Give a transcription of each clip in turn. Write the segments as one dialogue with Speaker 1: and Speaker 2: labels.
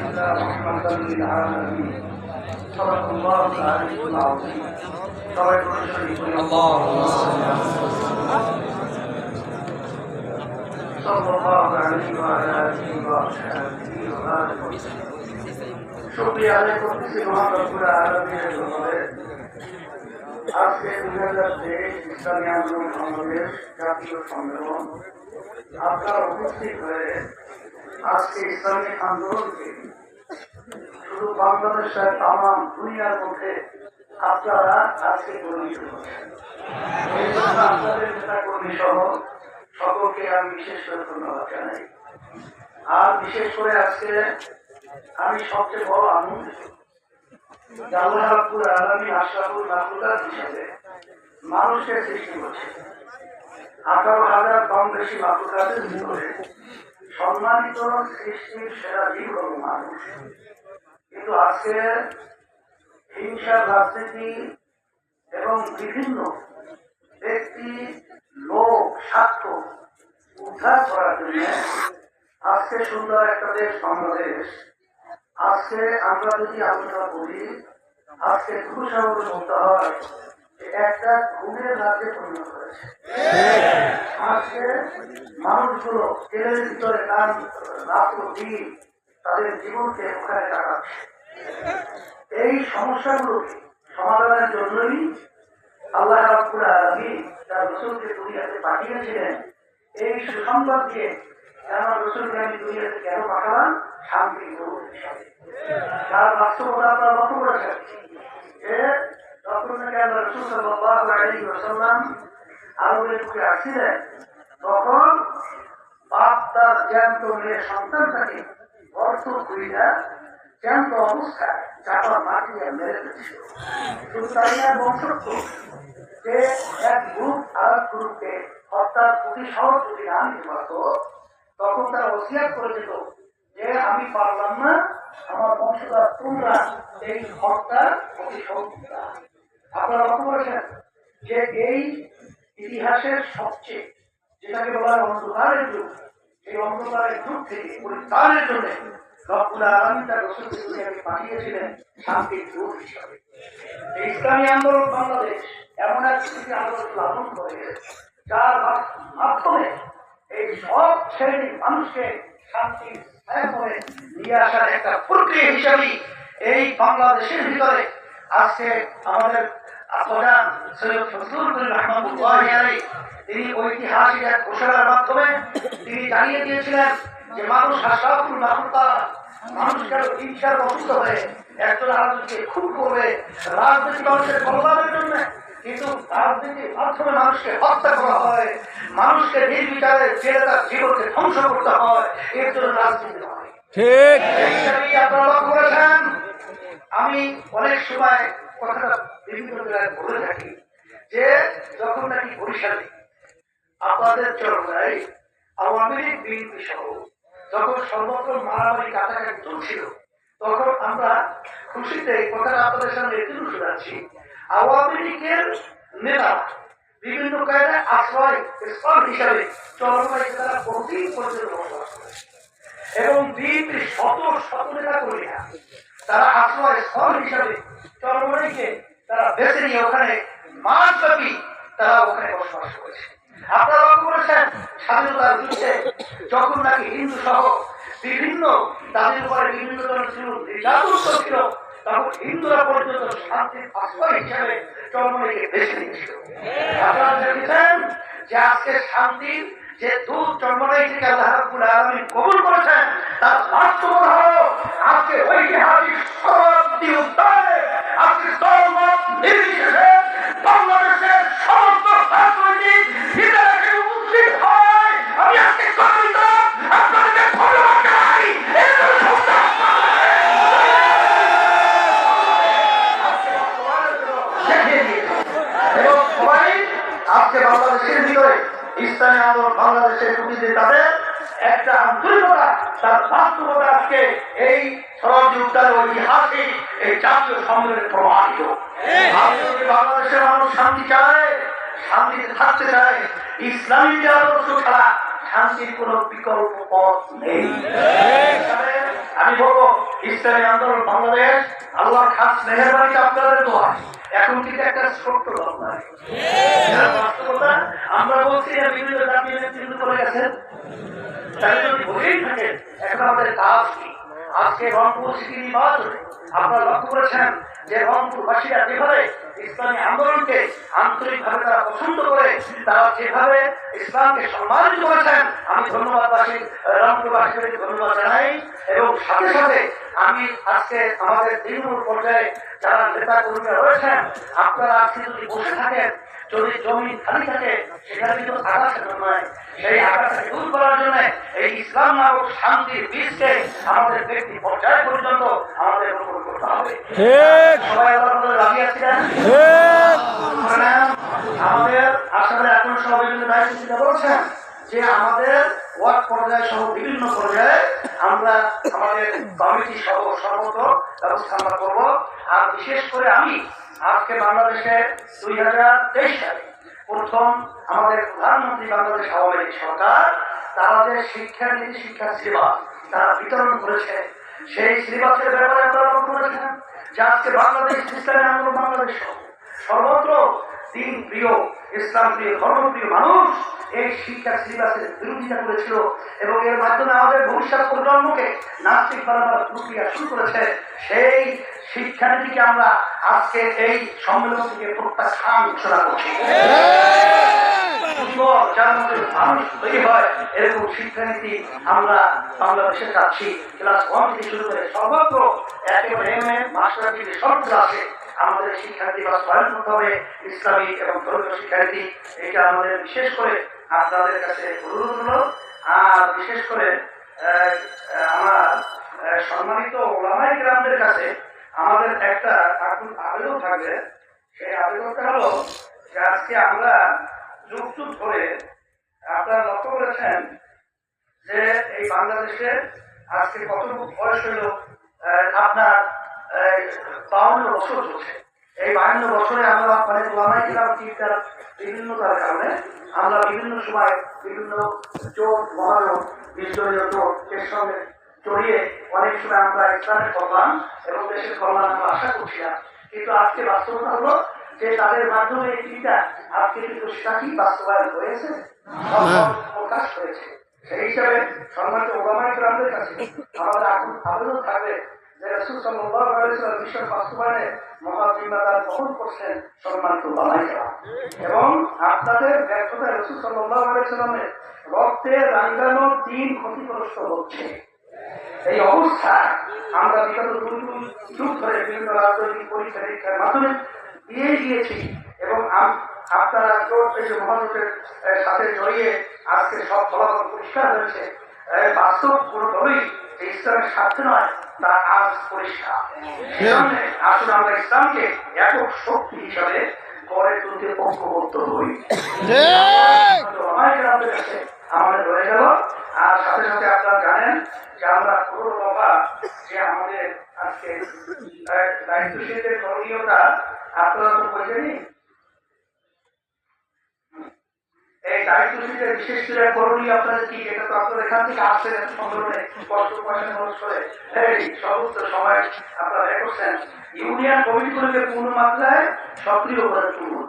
Speaker 1: إلا رحمة للعالمين صدق الله العلي العظيم اللهم صلى الله عليه وعلى آله وأصحابه وبارك شكري عليكم بسم رب العالمين আজকে 2023 ইসলামী আন্দোলন বাংলাদেশ জাতীয় সম্মেলন আপনারা উপস্থিত হয়ে আজকে ইসলামী আন্দোলনকে শুধু বাংলাদেশের তামাম দুনিয়ার মধ্যে আপনারা আজকে পরিণত করছেন। এই জন্য আপনাদের নেতা কর্মী সহ সকলকে আমি বিশেষ করে ধন্যবাদ জানাই। আর বিশেষ করে আজকে আমি সবচেয়ে বড় আনন্দিত আল্লাহ রাব্বুল আলামিন আশরাফুল মাখলুকাত হিসেবে মানুষকে সৃষ্টি করছে। 18,000 কম বেশি মাখলুকাতের ভিতরে সম্মানিত সৃষ্টির সেরা জীব হল মানুষ। কিন্তু আজকে হিংসা, রাজনীতি এবং বিভিন্ন ব্যক্তি, লোক, স্বার্থ উদ্ধার করার জন্য আজকে সুন্দর একটা দেশ বাংলাদেশ, আজকে আমরা যদি আলোচনা করি, আজকে দুঃসাহস বলতে হয় একটা ঘুমের রাজ্যে পরিণত হয়েছে। আজকে মানুষগুলো জেলের ভিতরে কান রাত্র দিন তাদের জীবনকে ওখানে কাটাচ্ছে। এই সমস্যাগুলোকে সমাধানের জন্যই আল্লাহ রাব্বুল আলামিন তার রাসূলকে দুনিয়াতে পাঠিয়েছিলেন। এই সুসংবাদ দিয়ে আমার রাসূলকে আমি দুনিয়াতে কেন পাঠালাম? শান্তি দূত হিসাবে। যার বাস্তবতা আপনারা লক্ষ্য করেছেন যে যখন নাকি আল্লাহ রাসূল সাল্লাল্লাহু আলাইহি ওয়াসাল্লাম আরবের বুকে আসছিলেন, তখন বাপ তার জ্যান্ত মেয়ে সন্তানটাকে অর্থ করিয়া জ্যান্ত অবস্থায় চাপা মাটি দিয়ে মেরে ফেলেছিল। শুধু তাই না, বংশত্ব যে এক গ্রুপ আর এক গ্রুপকে হত্যার প্রতিশোধ যদি না নিতে পারত, তখন তারা ওসিয়াত করে দিত যে আমি পারলাম না, আমার বংশধর তোমরা এই হত্যার প্রতিশোধ দিতা। আপনারা লক্ষ্য করেছেন যে এই ইতিহাসের সবচেয়ে যেটাকে বলা হয় অন্ধকারের যুগ, এই অন্ধকারের যুগ থেকে পরিত্রাণের জন্য রব্বুল আলামিন তার রাসূলকে দুনিয়াতে পাঠিয়েছিলেন শান্তির দূত হিসাবে। এই ইসলামী আন্দোলন বাংলাদেশ এমন এক স্থিতি আন্দোলন লালন করে যার মাধ্যমে এই সব শ্রেণীর মানুষকে শান্তির ছায়া করে নিয়ে আসার একটা প্রক্রিয়া হিসাবেই এই বাংলাদেশের ভিতরে আজকে আমাদের প্রধান সৈয়দ ফজলুল করিম রাহমাতুল্লাহি আলাইহি তিনি ঐতিহাসিক এক ঘোষণার মাধ্যমে তিনি জানিয়ে দিয়েছিলেন যে মানুষ আশরাফুল মাখলুকাত, মানুষ কেন হিংসার বশত হয়ে একজন আরেকজনকে খুন করবে রাজনীতি মানুষের কল্যাণের জন্য, কিন্তু রাজনীতির মাধ্যমে মানুষকে হত্যা করা হয়, মানুষকে নির্বিচারে জেলে তার জীবনকে ধ্বংস করতে হয়, এর জন্য রাজনীতি হয়। ঠিক আপনারা লক্ষ্য করেছেন। আমি অনেক সময় কথাটা বিভিন্ন জায়গায় বলে থাকি যে যখন নাকি বরিশালে আপনাদের চরমায় আওয়ামী লীগ, বিএনপি সহ যখন সর্বত্র মারামারি কাটাকাটি চলছিল, তখন আমরা খুশিতে কথাটা আপনাদের সামনে এটিও শোনাচ্ছি। আওয়ামী লীগের নেতা বিভিন্ন কায়দায় আশ্রয় স্থল হিসাবে চরমায় তারা বহুদিন পর্যন্ত বসবাস করেছে এবং বিএনপির শত শত নেতা কর্মীরা তারা আশ্রয় স্থল হিসাবে চরমাইকে তারা বেছে নিয়ে ওখানে মাসব্যাপী তারা ওখানে বসবাস করেছে। আপনারা লক্ষ্য করেছেন স্বাধীনতার যুদ্ধে যখন নাকি হিন্দু সহ বিভিন্ন তাদের উপরে বিভিন্ন ধরনের ছিল নির্যাতন ছিল, তখন হিন্দুরা পর্যন্ত শান্তির আশ্রয় হিসাবে চরমাইকে বেছে নিয়েছিল। আপনারা দেখেছেন যে আজকে শান্তির যে দূত চরমাই থেকে আল্লাহ রাব্বুল আলামিন কবুল করেছেন, তার বাস্তবতা হলো আজকে ঐতিহাসিক শতাব্দী উত্তরে আজকে দলমত নির্বিশেষে বাংলাদেশের সমস্ত রাজনৈতিক নেতারা উপস্থিত হয়। আমি আজকে গর্বিত, আপনাদেরকে ধন্যবাদ জানাই। এবং সবাই আজকে বাংলাদেশের ভিতরে ইসলামী আন্দোলন বাংলাদেশের প্রতি তাদের একটা আন্তরিকতা, তার বাস্তবতা আজকে এই শরণার্থী উদ্ধার ঐতিহাসিক এই জাতীয় সম্মেলনে প্রমাণিত। বাংলাদেশের মানুষ শান্তি চায়, শান্তিতে থাকতে চায়, ইসলামী যে আদর্শ ছাড়া শান্তির কোন বিকল্প পথ নেই। আমি বলবো ইসলামী আন্দোলন বাংলাদেশ আল্লাহর খাস মেহেরবানিতে আপনাদের দোয়া এখন কিন্তু একটা ছোট্ট দল নয়। বাস্তবতা আমরা বলছি যে বিভিন্ন জাতীয় নেতৃত্ব করে গেছেন, তাই যদি বলেই থাকেন এখন আমাদের কাজ কি? আজকে রংপুর সিটি নির্বাচনে আপনারা লক্ষ্য করেছেন যে রংপুরবাসীরা যেভাবে ইসলামী আন্দোলনকে আন্তরিকভাবে তারা পছন্দ করে, তারা যেভাবে ইসলামকে সম্মানিত করেছেন, আমি ধন্যবাদবাসী রংপুরবাসীকে ধন্যবাদ জানাই। এবং সাথে সাথে আমি আজকে আমাদের তৃণমূল পর্যায়ে যারা নেতা কর্মীরা রয়েছেন, আপনারা আজকে যদি বসে থাকেন, যদি জমি খালি থাকে, সেখানে কিন্তু আকাশের নয়, সেই আকাশকে দূর করার জন্য এই ইসলাম নামক শান্তির বীজকে আমাদের ব্যক্তি পর্যায় পর্যন্ত আমাদের গ্রহণ করতে হবে। সবাই রাজি আছেন? আমাদের আসলে এখন সব বিভিন্ন দায়িত্ব বলছেন যে আমাদের ওয়ার্ড পর্যায়ে সহ বিভিন্ন পর্যায়ে আমরা আমাদের কমিটি সহ সর্বত্র ব্যবস্থা আমরা করবো। আর বিশেষ করে আমি আজকে বাংলাদেশে 2023 সালে প্রথম আমাদের প্রধানমন্ত্রী বাংলাদেশ আওয়ামী লীগ সরকার তারা যে শিক্ষানীতি শিক্ষা সিলেবাস তারা বিতরণ করেছে, সেই সিলেবাসের ব্যাপারে আপনারা লক্ষ্য করেছেন যে আজকে বাংলাদেশ ইসলামী আন্দোলন বাংলাদেশ সর্বত্র দিন প্রিয় ইসলাম প্রিয় ধর্মপ্রিয় মানুষ এই শিক্ষা সিলেবাসের বিরোধিতা করেছিল এবং এর মাধ্যমে আমাদের ভবিষ্যৎ প্রজন্মকে নাস্তিক বানাবার প্রক্রিয়া শুরু করেছে। সেই শিক্ষানীতিকে আমরা আজকে এই সম্মেলন থেকে প্রত্যাখ্যান ঘোষণা করছি। যার মধ্যে মানুষ তৈরি হয় এরকম শিক্ষানীতি আমরা বাংলাদেশে চাচ্ছি। ক্লাস 1 থেকে শুরু করে সর্বত্র একেবারে এমএ মাস্টার ডিগ্রি সব ক্লাসে আমাদের শিক্ষানীতি বাস্তবায়ন করতে হবে, ইসলামিক এবং ধর্মীয় শিক্ষানীতি। এটা আমাদের বিশেষ করে আপনাদের কাছে অনুরোধ হলো। আর বিশেষ করে আমার সম্মানিত ওলামায়ে কেরামদের কাছে আমাদের একটা আবেদন থাকবে। সেই আবেদনটা হলো যে আজকে আমরা যুগ যুগ ধরে আপনারা লক্ষ্য করেছেন যে এই বাংলাদেশে আজকে কতটুকু বয়স হইল, আপনার 52 বছর চলছে। এই 52 বছরে আমরা মানে ওলামায়ে কেরাম চিন্তার বিভিন্নতার কারণে আমরা বিভিন্ন সময় বিভিন্ন জোট মহাজোট বিশ্বজনীয় জোটের সঙ্গে জড়িয়ে অনেক সময় আমরা ইসলামের কল্যাণ এবং দেশের কল্যাণ আমরা আশা করছিলাম। কিন্তু আজকে বাস্তবতা হলো যে তাদের মাধ্যমে এই চিন্তা আজকে কিন্তু সেটাই বাস্তবায়ন হয়েছে, প্রকাশ হয়েছে। সেই হিসাবে সম্মানিত ওলামায়ে কেরামদের কাছে আমাদের আবেদন থাকবে যে রাসূল সাল্লাল্লাহু আলাইহি ওয়াসাল্লাম মিশন বাস্তবায়নে মহা জিম্মাদার বহন করছেন সম্মানিত ওলামায়ে কেরাম, এবং আপনাদের ব্যর্থতায় রাসূল সাল্লাল্লাহু আলাইহি ওয়াসাল্লামের রক্তে রাঙ্গানো দিন ক্ষতিগ্রস্ত হচ্ছে। এই অবস্থা আমরা বিগত 2 যুগ ধরে বিভিন্ন রাজনৈতিক পরীক্ষা নিরীক্ষার মাধ্যমে দিয়ে গিয়েছি এবং আপনারা জোট এই মহাজোটের সাথে জড়িয়ে আজকে সব ফলাফল পরিষ্কার হয়েছে। বাস্তব কোনোভাবেই ইসলামের স্বার্থে নয়, তা আজ পরিষ্কার। আসলে আমরা ইসলামকে একক শক্তি হিসাবে গড়ে তুলতে ঐক্যবদ্ধ হই। আমাদের রয়ে গেল। আর সাথে সাথে আপনারা জানেন যে আমরা পুরো বাবা যে আমাদের আজকে দায়িত্বশীলদের করণীয়তা আপনারা তো বোঝেনি। এই দায়িত্বশীলদের বিশেষ করে করণীয় আপনাদের কি, এটা তো আপনারা এখান থেকে আসছেন সংগ্রহে কষ্ট পয়সা খরচ করে এই সমস্ত সময় আপনারা করছেন। ইউনিয়ন কমিটিগুলোকে পূর্ণ মাত্রায় সক্রিয় করে তুলুন।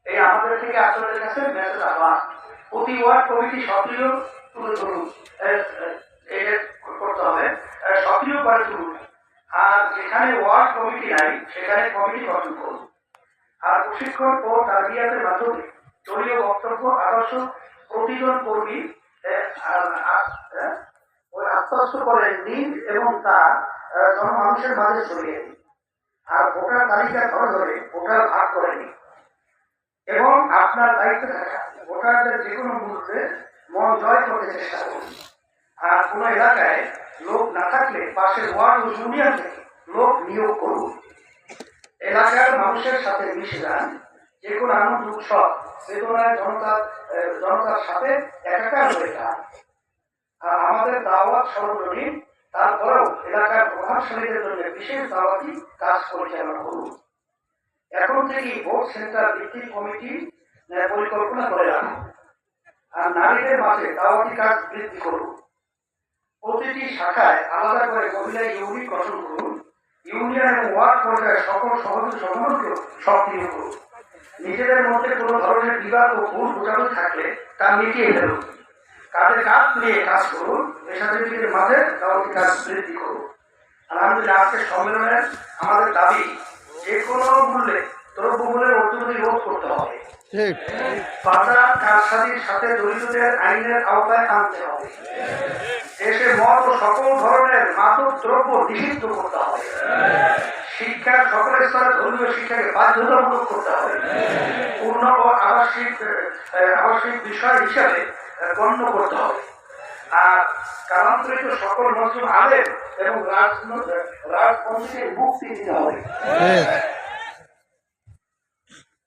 Speaker 1: এই আমাদের থেকে আপনাদের কাছে মেসেজ আবার প্রতি ওয়ার্ড কমিটি সক্রিয় তুলে ধরুন, এটা করতে হবে, সক্রিয় করে তুলুন। আর যেখানে ওয়ার্ড কমিটি নাই সেখানে কমিটি গঠন করুন। আর প্রশিক্ষণ ও তারবিয়াতের মাধ্যমে দলীয় বক্তব্য আদর্শ প্রতিজন কর্মী আত্মস্থ করে নিন এবং তা জনমানুষের মাঝে ছড়িয়ে দিন। আর ভোটার তালিকা ধরে ধরে ভোটার ভাগ করে নিন এবং আপনার দায়িত্বে থাকা ভোটারদের যে কোনো মুহূর্তে মন জয় করতে চেষ্টা করুন। আর কোনো এলাকায় লোক না থাকলে পাশের ওয়ার্ড ও ইউনিয়ন থেকে লোক নিয়োগ করুন। এলাকার মানুষের সাথে মিশে যান। যে কোনো আনন্দ উৎসব বেদনায় জনতার সাথে একাকার হয়ে যান। আর আমাদের দাওয়াত সর্বজনীন, তারপরেও এলাকার প্রভাবশালীদের জন্য বিশেষ দাওয়াতি কাজ পরিচালনা করুন। এখন থেকেই ভোট সেন্টার ভিত্তিক কমিটি পরিকল্পনা করে রাখুন। আর নারীদের মাঝে দাওয়াতি কাজ বৃদ্ধি করুন। প্রতিটি শাখায় আলাদা করে মহিলা ইউনিট গঠন করুন। ইউনিয়ন এবং ওয়ার্ড পর্যায়ে সকল সহযোগী সংগঠনকে সক্রিয় করুন। নিজেদের মধ্যে কোনো ধরনের বিবাদ ও ভুল বোঝাবুঝি থাকলে তা মিটিয়ে ফেলুন। কাঁধে কাঁধ নিয়ে কাজ করুন। পেশাজীবীদের মাঝে দাওয়াতি কাজ বৃদ্ধি করুন। আলহামদুলিল্লাহ, আজকের সম্মেলনে আমাদের দাবি যে কোনো মূল্যে দ্রব্যমূল্যের ঊর্ধ্বগতি রোধ করতে হবে। বাজার কারসাজির সাথে জড়িতদের আইনের আওতায় আনতে হবে। দেশে মদ ও সকল ধরনের মাদক দ্রব্য নিষিদ্ধ করতে হবে। শিক্ষার সকল স্তরে ধর্মীয় শিক্ষাকে বাধ্যতামূলক করতে হবে। পূর্ণ ও আবাসিক বিষয় হিসাবে গণ্য করতে হবে। আর কালান্তরিত সকল মুসলিম আলেম এবং রাজবংশীকে মুক্তি দিতে হবে।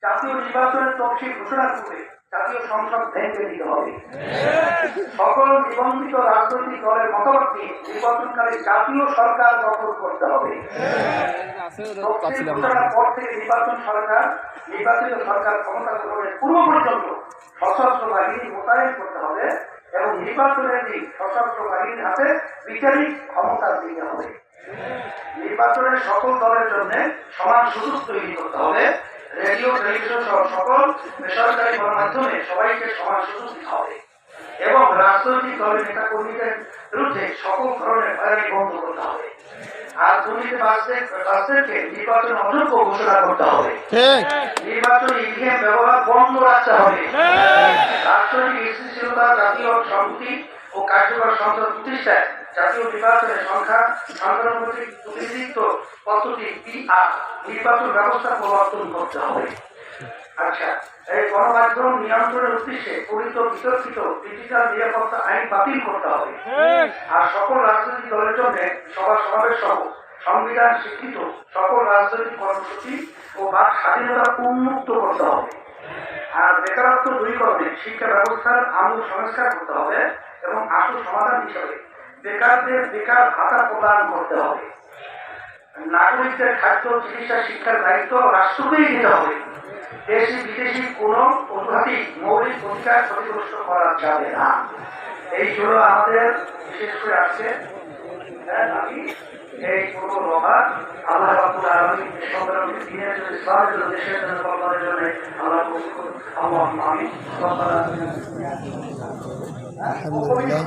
Speaker 1: জাতীয় নির্বাচনের তফসিল ঘোষণা করে জাতীয় সংসদ ভেঙে দিতে হবে। সকল নিবন্ধিত রাজনৈতিক দলের মতামত নিয়ে নির্বাচনকালে জাতীয় সরকার গঠন করতে হবে। ঘোষণার পর থেকে নির্বাচিত সরকার ক্ষমতা গ্রহণের পূর্ব পর্যন্ত সশস্ত্র বাহিনী মোতায়েন করতে হবে এবং নির্বাচনের দিন সশস্ত্র বাহিনীর হাতে বিচারিক ক্ষমতা দিতে হবে। নির্বাচনের সকল দলের জন্য সমান সুযোগ তৈরি করতে হবে। রেডিও, টেলিভিশন সহ সকল বেসরকারি গণমাধ্যমে সবাইকে সমান সুযোগ দিতে হবে এবং রাজনৈতিক দলের নেতা কর্মীদের বিরুদ্ধে সকল ধরনের হয়রানি বন্ধ করতে হবে। আর দুর্নীতিবাজদেরকে নির্বাচন অযোগ্য ঘোষণা করতে হবে। নির্বাচনে ইভিএম ব্যবহার বন্ধ রাখতে হবে। রাজনৈতিক স্থিতিশীলতা, জাতীয় সংহতি ও কার্যকর সংসদ প্রতিষ্ঠায় জাতীয় নির্বাচনের সংখ্যানুপাতিক প্রতিনিধিত্ব পদ্ধতি PR নির্বাচন ব্যবস্থা প্রবর্তন করতে হবে। আচ্ছা, এই গণমাধ্যম নিয়ন্ত্রণের উদ্দেশ্যে বিতর্কিত ডিজিটাল নিরাপত্তা আইন বাতিল করতে হবে। আর সকল রাজনৈতিক দলের জন্য সভা সমাবেশ সহ সংবিধান স্বীকৃত সকল রাজনৈতিক কর্মসূচি ও বাক স্বাধীনতা উন্মুক্ত করতে হবে। আর বেকারত্ব দূরীকরণে শিক্ষা ব্যবস্থার আমূল সংস্কার করতে হবে এবং আসল সমাধান হিসাবে বেকারদের বেকার ভাতা প্রদান করতে হবে। নাগরিকদের খাদ্য, চিকিৎসা, শিক্ষার দায়িত্ব রাষ্ট্রকেই দিতে হবে। দেশি বিদেশি কোন অজুহাতি মৌলিক অধিকার ক্ষতিগ্রস্ত করা যাবে না। এই হলো আমাদের বিশেষ করে আসছে এই পুরো রোহা আল্লাহ রাব্বুল আলামিন সম্মেলনের দিনের জন্য, ইসলামের জন্য, দেশের জন্য, কল্যাণের জন্য আল্লাহ আমিন। আলহামদুলিল্লাহ।